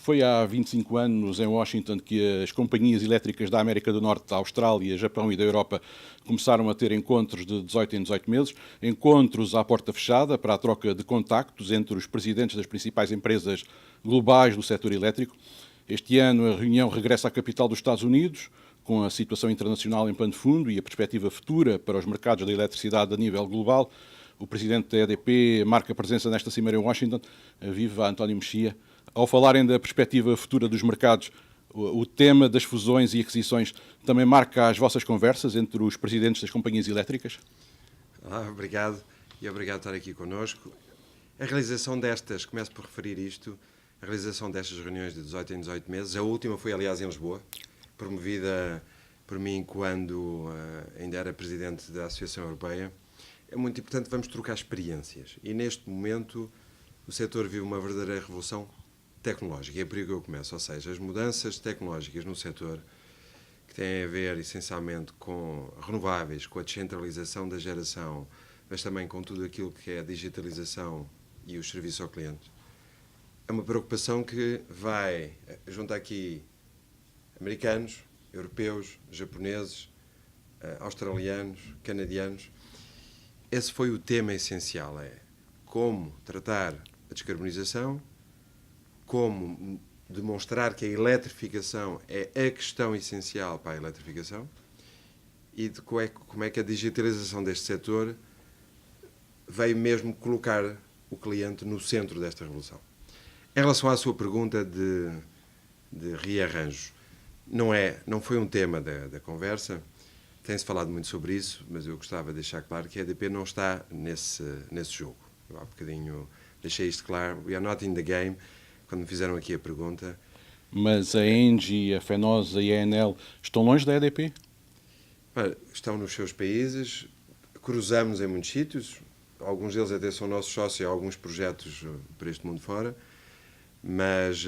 Foi há 25 anos em Washington que as companhias elétricas da América do Norte, da Austrália, Japão e da Europa começaram a ter encontros de 18 em 18 meses, encontros à porta fechada para a troca de contactos entre os presidentes das principais empresas globais do setor elétrico. Este ano a reunião regressa à capital dos Estados Unidos, com a situação internacional em pano de fundo e a perspectiva futura para os mercados da eletricidade a nível global. O presidente da EDP marca presença nesta cimeira em Washington. Viva António Mexia. Ao falarem da perspectiva futura dos mercados, o tema das fusões e aquisições também marca as vossas conversas entre os presidentes das companhias elétricas? Obrigado e obrigado por estar aqui connosco. A realização destas, começo por referir isto, a realização destas reuniões de 18 em 18 meses, a última foi aliás em Lisboa, promovida por mim quando ainda era presidente da Associação Europeia. É muito importante, vamos trocar experiências e neste momento o setor vive uma verdadeira revolução tecnológica, é por aí que eu começo, ou seja, as mudanças tecnológicas no setor que têm a ver essencialmente com renováveis, com a descentralização da geração, mas também com tudo aquilo que é a digitalização e os serviços ao cliente. É uma preocupação que vai juntar aqui americanos, europeus, japoneses, australianos, canadianos. Esse foi o tema essencial, é como tratar a descarbonização, como demonstrar que a eletrificação é a questão essencial para a eletrificação e de como é que a digitalização deste setor veio mesmo colocar o cliente no centro desta revolução. Em relação à sua pergunta de rearranjos, não foi um tema da conversa, tem-se falado muito sobre isso, mas eu gostava de deixar claro que a EDP não está nesse jogo. Eu há bocadinho deixei isto claro, we are not in the game, quando me fizeram aqui a pergunta. Mas a Engie, a Fenosa e a Enel estão longe da EDP? Estão nos seus países, cruzamos em muitos sítios, alguns deles até são nossos sócios em alguns projetos para este mundo fora, mas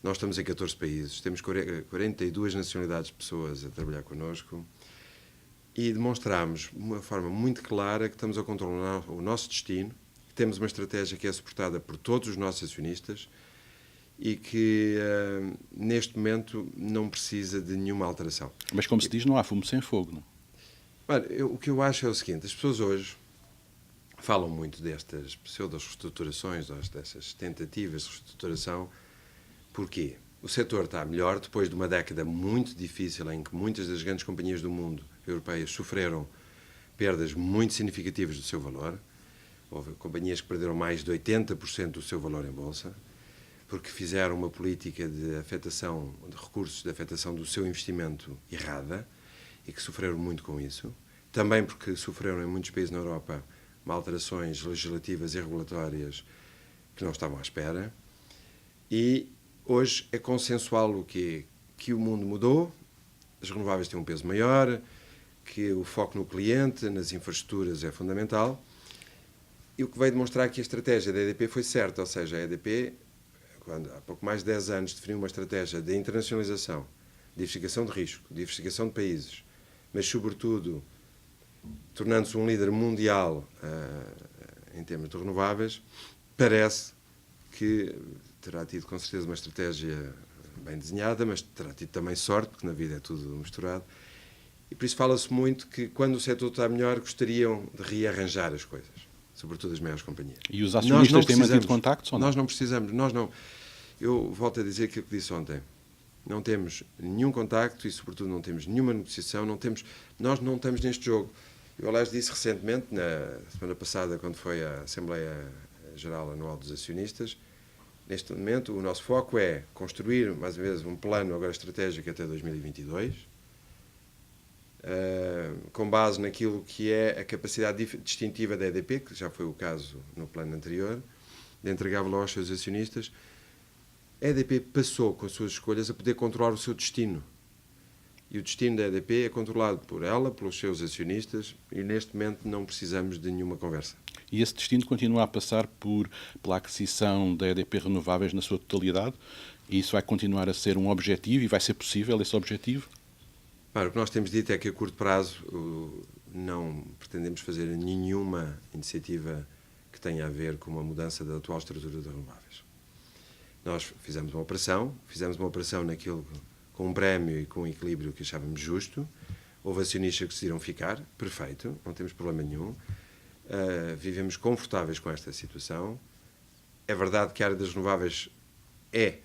nós estamos em 14 países, temos 42 nacionalidades de pessoas a trabalhar connosco e demonstramos de uma forma muito clara que estamos a controlar o nosso destino, que temos uma estratégia que é suportada por todos os nossos acionistas e que neste momento não precisa de nenhuma alteração. Mas como se diz, não há fumo sem fogo, não? O que eu acho é o seguinte, as pessoas hoje falam muito destas pseudo-reestruturações, dessas tentativas de reestruturação. Porquê? O setor está melhor depois de uma década muito difícil em que muitas das grandes companhias do mundo europeias sofreram perdas muito significativas do seu valor. Houve companhias que perderam mais de 80% do seu valor em bolsa, porque fizeram uma política de afetação de recursos, de afetação do seu investimento errada e que sofreram muito com isso. Também porque sofreram em muitos países na Europa alterações legislativas e regulatórias que não estavam à espera. E hoje é consensual o quê? Que o mundo mudou, as renováveis têm um peso maior, que o foco no cliente, nas infraestruturas é fundamental. E o que veio demonstrar que a estratégia da EDP foi certa, ou seja, a EDP, quando há pouco mais de 10 anos definiu uma estratégia de internacionalização, diversificação de risco, diversificação de países, mas sobretudo tornando-se um líder mundial em termos de renováveis, parece que terá tido com certeza uma estratégia bem desenhada, mas terá tido também sorte, porque na vida é tudo misturado. E por isso fala-se muito que quando o setor está melhor gostariam de rearranjar as coisas, sobretudo as maiores companhias. E os acionistas têm mantido contactos ou não? Nós não precisamos, nós não. Eu volto a dizer aquilo que disse ontem. Não temos nenhum contacto e, sobretudo, não temos nenhuma negociação, nós não estamos neste jogo. Eu, aliás, disse recentemente, na semana passada, quando foi a Assembleia Geral Anual dos Acionistas, neste momento o nosso foco é construir, mais uma vez, um plano agora estratégico até 2022, com base naquilo que é a capacidade distintiva da EDP, que já foi o caso no plano anterior, de entregar valor aos seus acionistas. A EDP passou, com as suas escolhas, a poder controlar o seu destino. E o destino da EDP é controlado por ela, pelos seus acionistas, e neste momento não precisamos de nenhuma conversa. E esse destino continua a passar pela aquisição da EDP Renováveis na sua totalidade? E isso vai continuar a ser um objetivo e vai ser possível esse objetivo? O que nós temos dito é que a curto prazo não pretendemos fazer nenhuma iniciativa que tenha a ver com uma mudança da atual estrutura de renováveis. Nós fizemos uma operação naquilo com um prémio e com um equilíbrio que achávamos justo. Houve acionistas que decidiram ficar, perfeito, não temos problema nenhum. Vivemos confortáveis com esta situação. É verdade que a área das renováveis é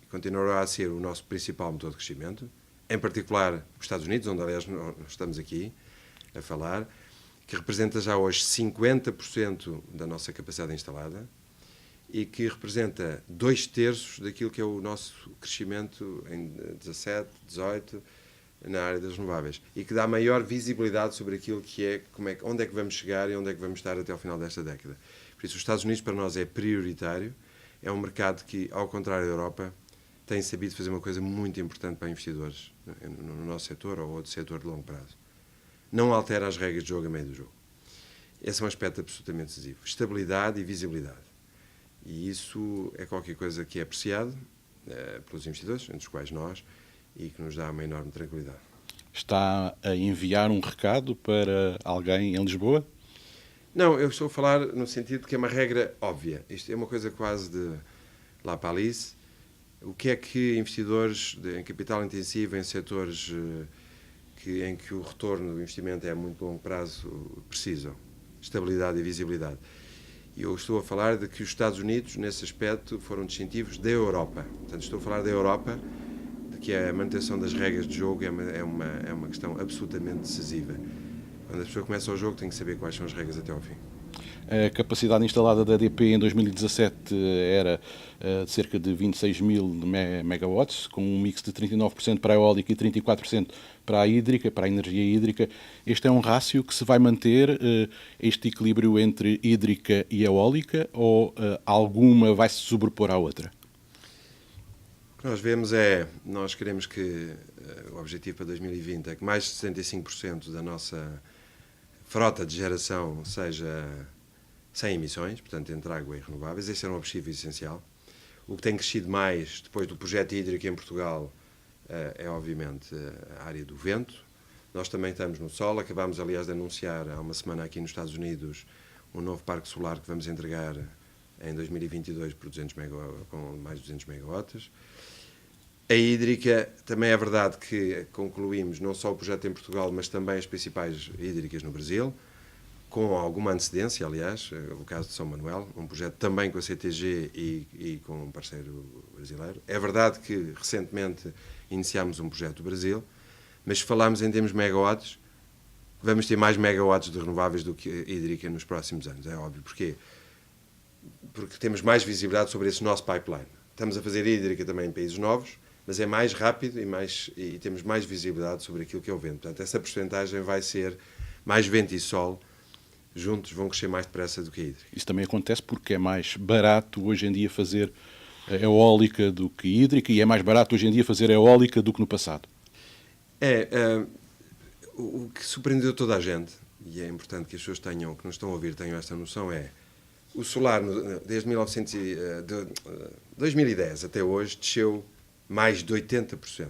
e continuará a ser o nosso principal motor de crescimento, em particular os Estados Unidos, onde aliás nós estamos aqui a falar, que representa já hoje 50% da nossa capacidade instalada e que representa 2/3 daquilo que é o nosso crescimento em 17, 18, na área das renováveis, e que dá maior visibilidade sobre aquilo que é, onde é que vamos chegar e onde é que vamos estar até ao final desta década. Por isso, os Estados Unidos para nós é prioritário, é um mercado que, ao contrário da Europa, tem sabido fazer uma coisa muito importante para investidores no nosso setor ou outro setor de longo prazo. Não altera as regras de jogo a meio do jogo. Esse é um aspecto absolutamente decisivo. Estabilidade e visibilidade. E isso é qualquer coisa que é apreciado pelos investidores, entre os quais nós, e que nos dá uma enorme tranquilidade. Está a enviar um recado para alguém em Lisboa? Não, eu estou a falar no sentido de que é uma regra óbvia. Isto é uma coisa quase de lá para Alice. O que é que investidores em capital intensivo, em setores em que o retorno do investimento é a muito longo prazo, precisam? Estabilidade e visibilidade. E eu estou a falar de que os Estados Unidos, nesse aspecto, foram distintivos da Europa. Portanto, estou a falar da Europa, de que a manutenção das regras de jogo é uma questão absolutamente decisiva. Quando a pessoa começa o jogo, tem que saber quais são as regras até ao fim. A capacidade instalada da ADP em 2017 era de cerca de 26 mil megawatts, com um mix de 39% para a eólica e 34% para a hídrica, para a energia hídrica. Este é um rácio que se vai manter, este equilíbrio entre hídrica e eólica, ou alguma vai se sobrepor à outra? O que nós vemos nós queremos que o objetivo para 2020 é que mais de 75% da nossa frota de geração seja sem emissões, portanto, entre água e renováveis. Esse era um objetivo essencial. O que tem crescido mais depois do projeto hídrico em Portugal é, obviamente, a área do vento. Nós também estamos no sol. Acabámos, aliás, de anunciar há uma semana aqui nos Estados Unidos um novo parque solar que vamos entregar em 2022 por 200 com mais de 200 megawatts. A hídrica, também é verdade que concluímos não só o projeto em Portugal, mas também as principais hídricas no Brasil, com alguma antecedência, aliás, o caso de São Manuel, um projeto também com a CTG e com um parceiro brasileiro. É verdade que recentemente iniciámos um projeto do Brasil, mas se falarmos em termos de megawatts, vamos ter mais megawatts de renováveis do que hídrica nos próximos anos. É óbvio. Porquê? Porque temos mais visibilidade sobre esse nosso pipeline. Estamos a fazer hídrica também em países novos, mas é mais rápido e temos mais visibilidade sobre aquilo que é o vento. Portanto, essa porcentagem vai ser mais vento e sol, juntos vão crescer mais depressa do que a hídrica. Isso também acontece porque é mais barato hoje em dia fazer eólica do que hídrica, e é mais barato hoje em dia fazer eólica do que no passado. O que surpreendeu toda a gente, e é importante que as pessoas que nos estão a ouvir tenham esta noção, o solar, desde 2010 até hoje, desceu mais de 80%.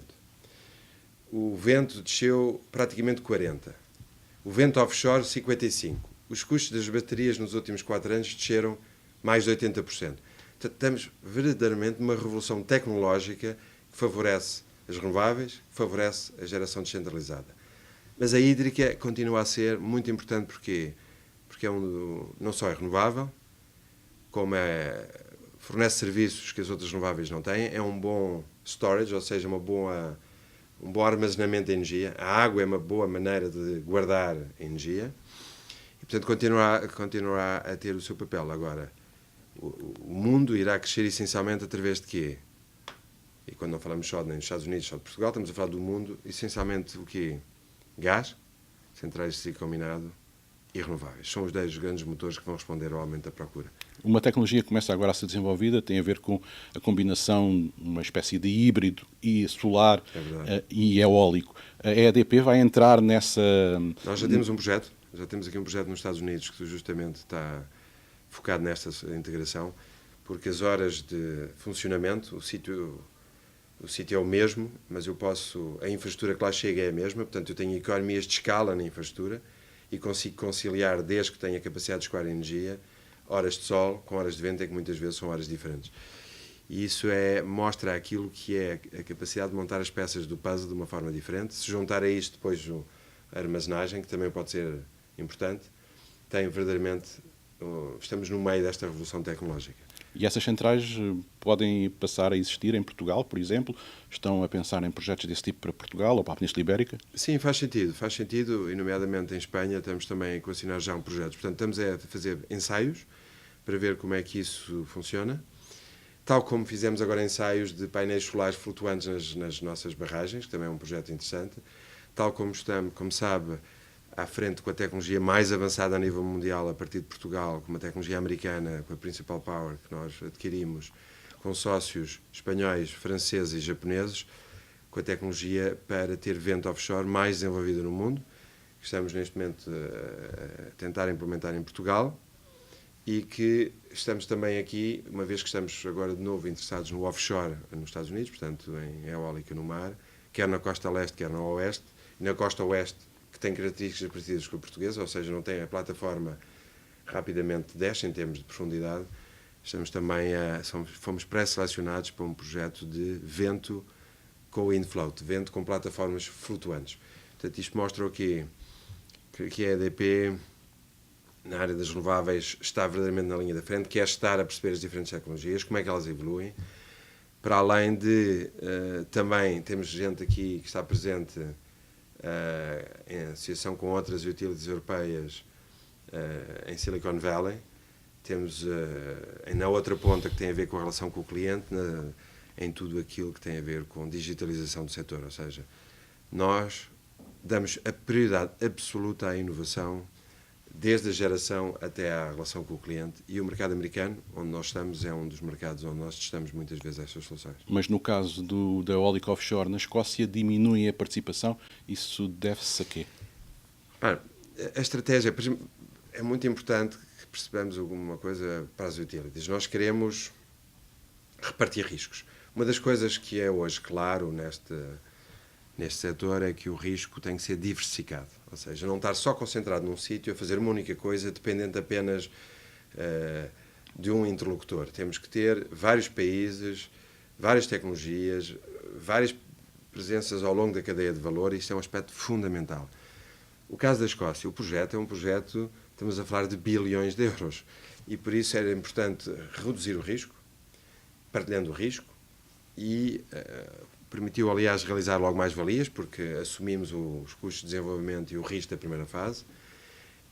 O vento desceu praticamente 40%. O vento offshore, 55%. Os custos das baterias nos últimos 4 anos desceram mais de 80%. Portanto, estamos verdadeiramente numa revolução tecnológica que favorece as renováveis, que favorece a geração descentralizada. Mas a hídrica continua a ser muito importante porque não só é renovável, como fornece serviços que as outras renováveis não têm, é um bom storage, ou seja, um bom armazenamento de energia. A água é uma boa maneira de guardar energia e, portanto, continuará a ter o seu papel. Agora, o mundo irá crescer essencialmente através de quê? E quando não falamos só nem dos Estados Unidos, só de Portugal, estamos a falar do mundo, essencialmente o quê? Gás, centrais de ciclo combinado e renováveis. São os 10 grandes motores que vão responder ao aumento da procura. Uma tecnologia que começa agora a ser desenvolvida tem a ver com a combinação, uma espécie de híbrido e solar e eólico. A EDP vai entrar nessa... Nós já temos aqui um projeto nos Estados Unidos que justamente está focado nesta integração, porque as horas de funcionamento, o sítio é o mesmo, mas a infraestrutura que lá chega é a mesma, portanto eu tenho economias de escala na infraestrutura e consigo conciliar, desde que tenha capacidade de escoar energia, horas de sol com horas de vento, é que muitas vezes são horas diferentes. E isso mostra aquilo que é a capacidade de montar as peças do puzzle de uma forma diferente. Se juntar a isto depois a armazenagem, que também pode ser importante, tem verdadeiramente... Estamos no meio desta revolução tecnológica. E essas centrais podem passar a existir em Portugal, por exemplo? Estão a pensar em projetos desse tipo para Portugal ou para a Península Ibérica? Sim, faz sentido, e nomeadamente em Espanha estamos também a equacionar já um projeto. Portanto, estamos a fazer ensaios para ver como é que isso funciona, tal como fizemos agora ensaios de painéis solares flutuantes nas nossas barragens, que também é um projeto interessante, tal como estamos, como sabe, à frente com a tecnologia mais avançada a nível mundial a partir de Portugal, com uma tecnologia americana, com a Principal Power, que nós adquirimos, com sócios espanhóis, franceses e japoneses, com a tecnologia para ter vento offshore mais desenvolvida no mundo, que estamos neste momento a tentar implementar em Portugal, e que estamos também aqui, uma vez que estamos agora de novo interessados no offshore nos Estados Unidos, portanto em eólica no mar, quer na costa leste, quer na oeste, e na costa oeste, que tem características parecidas com a portuguesa, ou seja, não tem a plataforma rapidamente desce em termos de profundidade. Estamos também fomos pré-selecionados para um projeto de vento com wind float, vento com plataformas flutuantes. Portanto, isto mostra o quê? Que a EDP, na área das renováveis, está verdadeiramente na linha da frente, quer estar a perceber as diferentes tecnologias, como é que elas evoluem, para além de também temos gente aqui que está presente em associação com outras utilities europeias em Silicon Valley. Temos na outra ponta que tem a ver com a relação com o cliente, em tudo aquilo que tem a ver com digitalização do setor, ou seja, nós damos a prioridade absoluta à inovação, desde a geração até à relação com o cliente, e o mercado americano, onde nós estamos, é um dos mercados onde nós testamos muitas vezes estas soluções. Mas no caso da eólica offshore na Escócia, diminui a participação, isso deve-se a quê? A estratégia é muito importante que percebamos alguma coisa para as utilities. Nós queremos repartir riscos. Uma das coisas que é hoje claro neste setor é que o risco tem que ser diversificado, ou seja, não estar só concentrado num sítio a fazer uma única coisa, dependente apenas de um interlocutor. Temos que ter vários países, várias tecnologias, várias presenças ao longo da cadeia de valor, e isto é um aspecto fundamental. O caso da Escócia, o projeto é um projeto, estamos a falar de bilhões de euros, e por isso era importante reduzir o risco, partilhando o risco, e permitiu, aliás, realizar logo mais valias, porque assumimos os custos de desenvolvimento e o risco da primeira fase.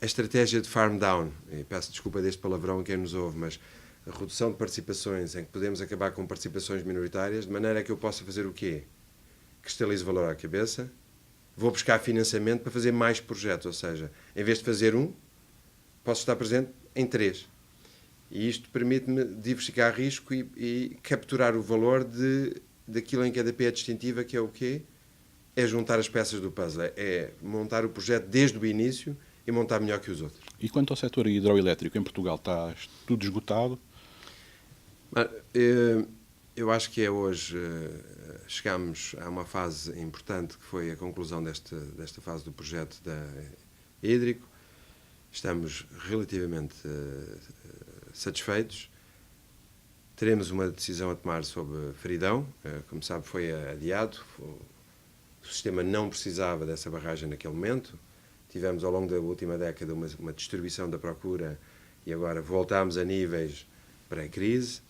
A estratégia de farm down, e peço desculpa deste palavrão a quem nos ouve, mas a redução de participações, em que podemos acabar com participações minoritárias, de maneira que eu possa fazer o quê? Cristalizo valor à cabeça, vou buscar financiamento para fazer mais projetos, ou seja, em vez de fazer um, posso estar presente em 3. E isto permite-me diversificar risco e capturar o valor daquilo em que a EDP é distintiva, que é o quê? É juntar as peças do puzzle, é montar o projeto desde o início e montar melhor que os outros. E quanto ao setor hidroelétrico, em Portugal está tudo esgotado? Eu acho que hoje chegamos a uma fase importante, que foi a conclusão desta fase do projeto da hídrico. Estamos relativamente satisfeitos. Teremos uma decisão a tomar sobre Feridão, como sabe foi adiado, o sistema não precisava dessa barragem naquele momento, tivemos ao longo da última década uma distribuição da procura e agora voltámos a níveis pré-crise.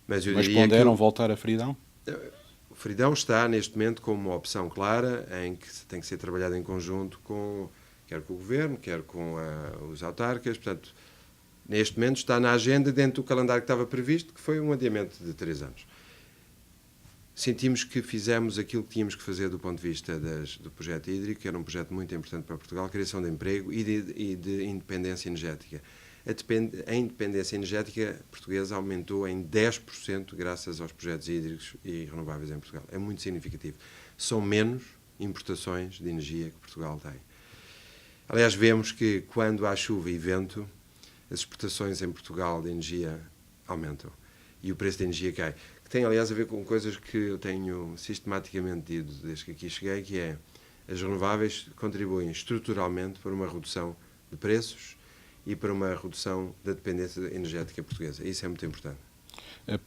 Mas ponderam voltar a Feridão? O Feridão está neste momento como uma opção clara, em que tem que ser trabalhado em conjunto quer com o Governo, quer com os autarcas, portanto, neste momento está na agenda dentro do calendário que estava previsto, que foi um adiamento de 3 anos. Sentimos que fizemos aquilo que tínhamos que fazer do ponto de vista do projeto hídrico, que era um projeto muito importante para Portugal, criação de emprego e de independência energética. A independência energética portuguesa aumentou em 10% graças aos projetos hídricos e renováveis em Portugal. É muito significativo. São menos importações de energia que Portugal tem. Aliás, vemos que quando há chuva e vento, as exportações em Portugal de energia aumentam e o preço da energia cai. Que tem, aliás, a ver com coisas que eu tenho sistematicamente dito desde que aqui cheguei, que é as renováveis contribuem estruturalmente para uma redução de preços e para uma redução da dependência energética portuguesa. Isso é muito importante.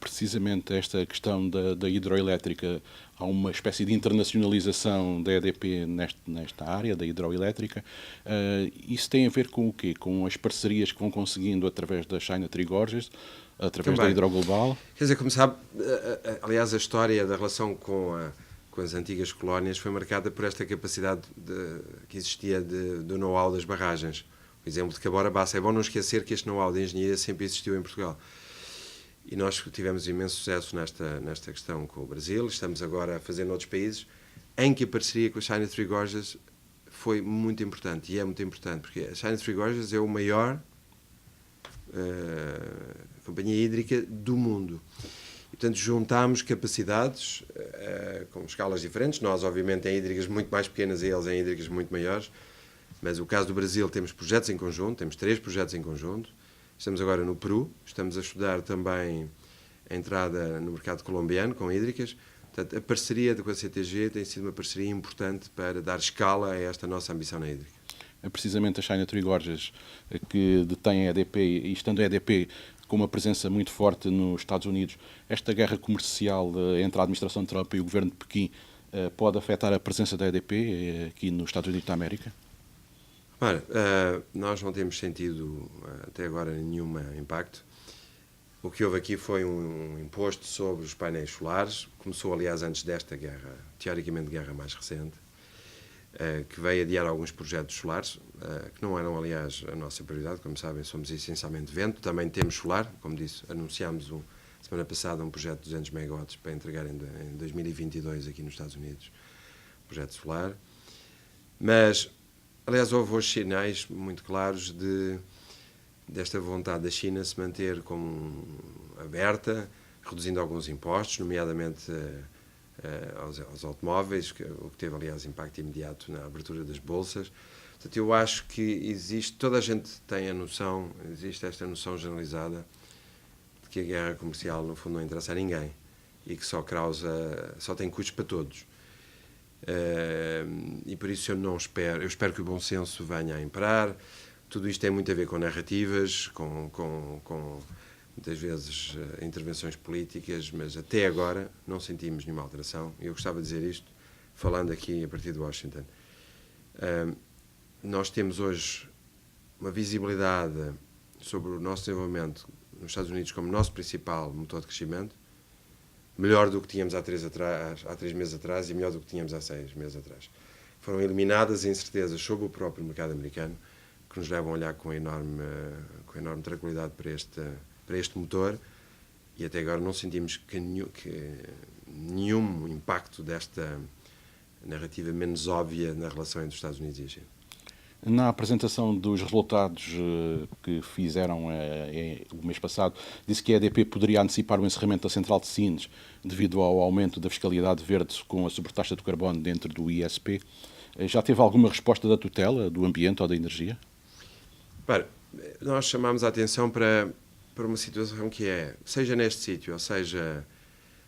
Precisamente esta questão da hidroelétrica, há uma espécie de internacionalização da EDP nesta área da hidroelétrica. Isso tem a ver com o quê? Com as parcerias que vão conseguindo através da China Tree Gorges, através da Hidroglobal? Quer dizer, como sabe, aliás, a história da relação com as antigas colónias foi marcada por esta capacidade que existia do know-how das barragens. O exemplo de Cabora Bassa. É bom não esquecer que este know-how de engenharia sempre existiu em Portugal. E nós tivemos imenso sucesso nesta questão com o Brasil. Estamos agora a fazer noutros países, em que a parceria com a China Three Gorges foi muito importante. E é muito importante, porque a China Three Gorges é o maior companhia hídrica do mundo. E, portanto, juntámos capacidades com escalas diferentes. Nós, obviamente, em hídricas muito mais pequenas e eles em hídricas muito maiores. Mas no caso do Brasil temos projetos em conjunto, temos 3 projetos em conjunto. Estamos agora no Peru, estamos a estudar também a entrada no mercado colombiano com hídricas. Portanto, a parceria com a CTG tem sido uma parceria importante para dar escala a esta nossa ambição na hídrica. É precisamente a China Tree Gorges que detém a EDP, e estando a EDP com uma presença muito forte nos Estados Unidos, esta guerra comercial entre a administração de Trump e o governo de Pequim pode afetar a presença da EDP aqui nos Estados Unidos da América? Ora, nós não temos sentido até agora nenhum impacto. O que houve aqui foi um imposto sobre os painéis solares. Começou, aliás, antes desta guerra, teoricamente guerra mais recente, que veio adiar alguns projetos solares, que não eram, aliás, a nossa prioridade. Como sabem, somos essencialmente vento. Também temos solar. Como disse, anunciámos semana passada um projeto de 200 megawatts para entregar em 2022 aqui nos Estados Unidos, projeto solar. Mas, aliás, houve hoje sinais muito claros desta vontade da China se manter como aberta, reduzindo alguns impostos, nomeadamente aos automóveis, o que teve, aliás, impacto imediato na abertura das bolsas. Portanto, eu acho que existe, toda a gente tem a noção, existe esta noção generalizada de que a guerra comercial, no fundo, não interessa a ninguém e que só tem custos para todos. E por isso eu espero que o bom senso venha a imperar. Tudo isto tem muito a ver com narrativas, com muitas vezes intervenções políticas, mas até agora não sentimos nenhuma alteração. E eu gostava de dizer isto, falando aqui a partir de Washington. Nós temos hoje uma visibilidade sobre o nosso desenvolvimento nos Estados Unidos como nosso principal motor de crescimento, melhor do que tínhamos há 3 meses atrás e melhor do que tínhamos há 6 meses atrás. Foram eliminadas incertezas sobre o próprio mercado americano, que nos levam a olhar com enorme tranquilidade para este motor, e até agora não sentimos que nenhum impacto desta narrativa menos óbvia na relação entre os Estados Unidos e a China. Na apresentação dos resultados que fizeram o mês passado, disse que a EDP poderia antecipar o encerramento da central de Sines devido ao aumento da fiscalidade verde com a sobretaxa do carbono dentro do ISP. Já teve alguma resposta da tutela, do ambiente ou da energia? Nós chamámos a atenção para uma situação que seja neste sítio, ou seja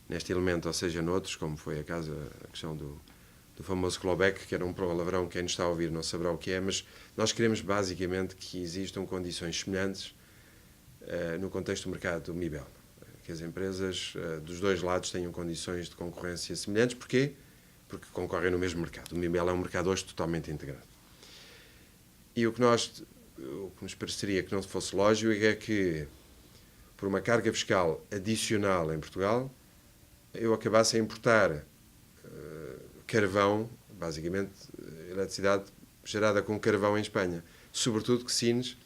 neste elemento, ou seja noutros, como foi a questão do famoso clawback, que era um palavrão, quem nos está a ouvir não saberá o que é, mas nós queremos basicamente que existam condições semelhantes no contexto do mercado do MIBEL. Que as empresas dos dois lados tenham condições de concorrência semelhantes. Porquê? Porque concorrem no mesmo mercado. O MIBEL é um mercado hoje totalmente integrado. E o que nos pareceria que não fosse lógico é que, por uma carga fiscal adicional em Portugal, eu acabasse a importar carvão, basicamente eletricidade gerada com carvão em Espanha. Sobretudo que Sines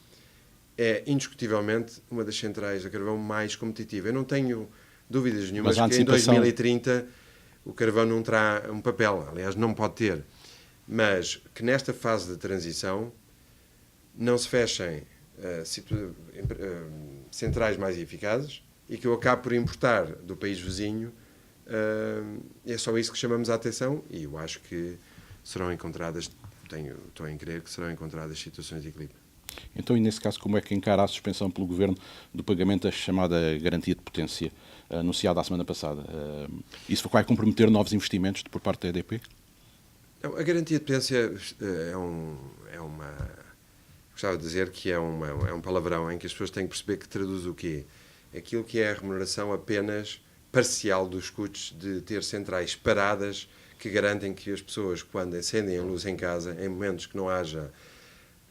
é indiscutivelmente uma das centrais a carvão mais competitiva. Eu não tenho dúvidas nenhumas que em 2030 o carvão não terá um papel, aliás não pode ter, mas que nesta fase de transição não se fechem centrais mais eficazes e que eu acabe por importar do país vizinho. É só isso que chamamos a atenção e eu acho que serão encontradas, estou em crer que serão encontradas situações de equilíbrio. Então, e nesse caso, como é que encara a suspensão pelo Governo do pagamento da chamada garantia de potência, anunciada a semana passada? Isso vai comprometer novos investimentos por parte da EDP? A garantia de potência gostava de dizer que é um palavrão em que as pessoas têm que perceber que traduz o quê? aquilo que é a remuneração apenas parcial dos custos de ter centrais paradas que garantem que as pessoas, quando acendem a luz em casa, em momentos que não haja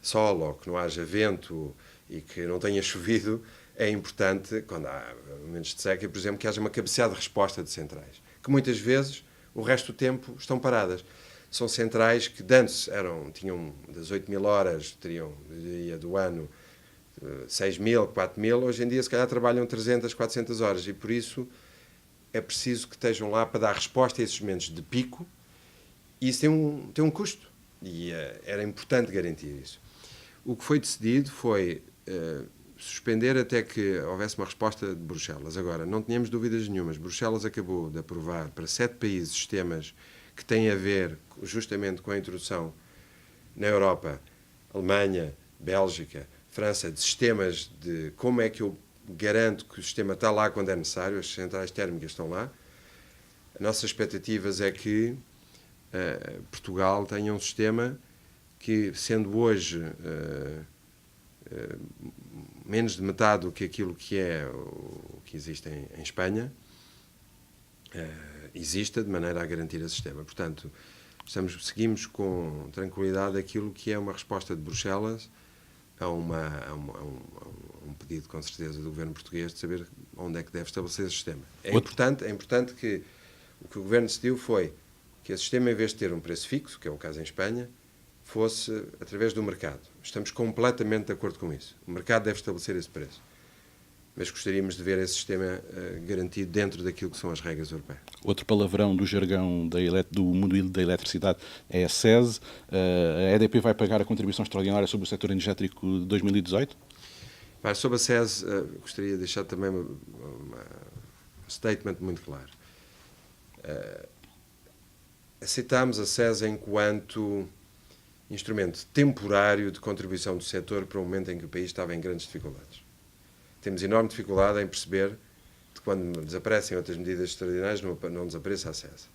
sol ou que não haja vento e que não tenha chovido, é importante, quando há momentos de seca, por exemplo, que haja uma capacidade de resposta de centrais, que muitas vezes o resto do tempo estão paradas. São centrais que antes tinham das 8.000 horas, teriam, dia do ano, 6.000, 4.000, hoje em dia se calhar trabalham 300, 400 horas e por isso é preciso que estejam lá para dar resposta a esses momentos de pico e isso tem um custo e era importante garantir isso. O que foi decidido foi suspender até que houvesse uma resposta de Bruxelas. Agora, não tínhamos dúvidas nenhumas. Bruxelas acabou de aprovar para 7 países sistemas que têm a ver justamente com a introdução na Europa, Alemanha, Bélgica, França, de sistemas de como é que eu garanto que o sistema está lá quando é necessário, as centrais térmicas estão lá. As nossas expectativas é que Portugal tenha um sistema que, sendo hoje menos de metade do que aquilo que é o que existe em Espanha, exista de maneira a garantir esse sistema. Portanto, seguimos com tranquilidade aquilo que é uma resposta de Bruxelas a um pedido, com certeza, do governo português de saber onde é que deve estabelecer esse sistema. É importante que o que o governo decidiu foi que esse sistema, em vez de ter um preço fixo, que é o caso em Espanha, fosse através do mercado. Estamos completamente de acordo com isso. O mercado deve estabelecer esse preço. Mas gostaríamos de ver esse sistema garantido dentro daquilo que são as regras europeias. Outro palavrão do jargão do mundo da eletricidade é a SES. A EDP vai pagar a contribuição extraordinária sobre o setor energético de 2018? Sobre a SES, gostaria de deixar também um statement muito claro. Aceitámos a SES enquanto instrumento temporário de contribuição do setor para o momento em que o país estava em grandes dificuldades. Temos enorme dificuldade em perceber que quando desaparecem outras medidas extraordinárias não desapareça a SES.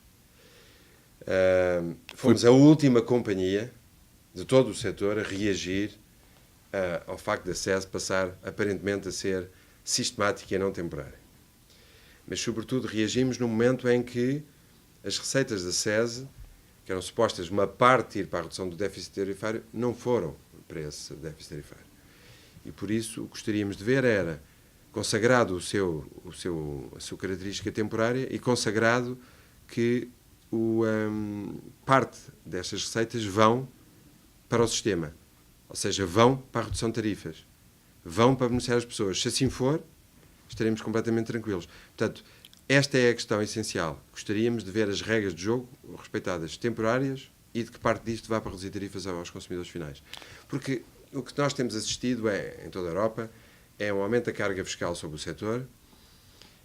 Fomos a última companhia de todo o setor a reagir ao facto da SES passar aparentemente a ser sistemática e não temporária. Mas, sobretudo, reagimos no momento em que as receitas da SES, que eram supostas uma parte ir para a redução do déficit tarifário, não foram para esse déficit tarifário. E por isso o que gostaríamos de ver era consagrado a sua característica temporária e consagrado que parte destas receitas vão para o sistema. Ou seja, vão para a redução de tarifas. Vão para beneficiar as pessoas. Se assim for, estaremos completamente tranquilos. Portanto, esta é a questão essencial. Gostaríamos de ver as regras de jogo respeitadas, temporárias, e de que parte disto vá para reduzir tarifas aos consumidores finais. Porque o que nós temos assistido em toda a Europa, é um aumento da carga fiscal sobre o setor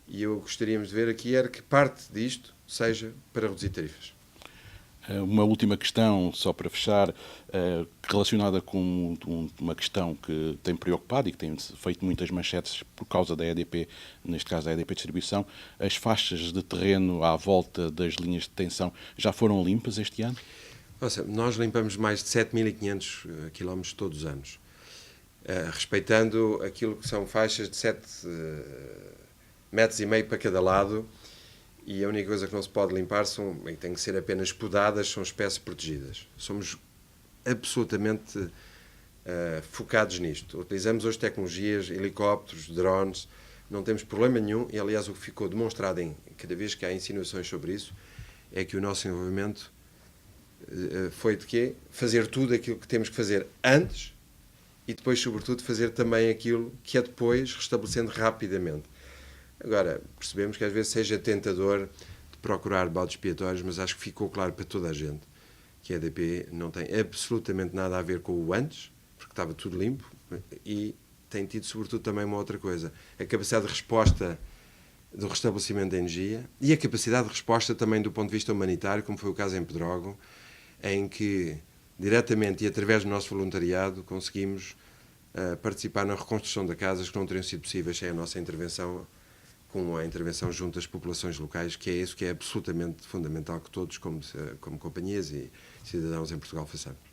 e o que gostaríamos de ver aqui era que parte disto seja para reduzir tarifas. Uma última questão, só para fechar, relacionada com uma questão que tem preocupado e que tem feito muitas manchetes por causa da EDP, neste caso da EDP Distribuição. As faixas de terreno à volta das linhas de tensão já foram limpas este ano? Nós limpamos mais de 7.500 km todos os anos, respeitando aquilo que são faixas de 7,5 metros para cada lado, e a única coisa que não se pode limpar e tem que ser apenas podadas, são espécies protegidas. Somos absolutamente focados nisto. Utilizamos hoje tecnologias, helicópteros, drones, não temos problema nenhum, e aliás o que ficou demonstrado cada vez que há insinuações sobre isso, é que o nosso envolvimento foi de quê? Fazer tudo aquilo que temos que fazer antes e depois, sobretudo, fazer também aquilo que é depois, restabelecendo rapidamente. Agora, percebemos que às vezes seja tentador de procurar baldes expiatórios, mas acho que ficou claro para toda a gente que a EDP não tem absolutamente nada a ver com o antes, porque estava tudo limpo, e tem tido, sobretudo, também uma outra coisa, a capacidade de resposta do restabelecimento da energia e a capacidade de resposta também do ponto de vista humanitário, como foi o caso em Pedrógão, em que, diretamente e através do nosso voluntariado, conseguimos participar na reconstrução de casas que não teriam sido possíveis sem a nossa intervenção, com a intervenção junto às populações locais, que é isso que é absolutamente fundamental que todos, como companhias e cidadãos em Portugal, façamos.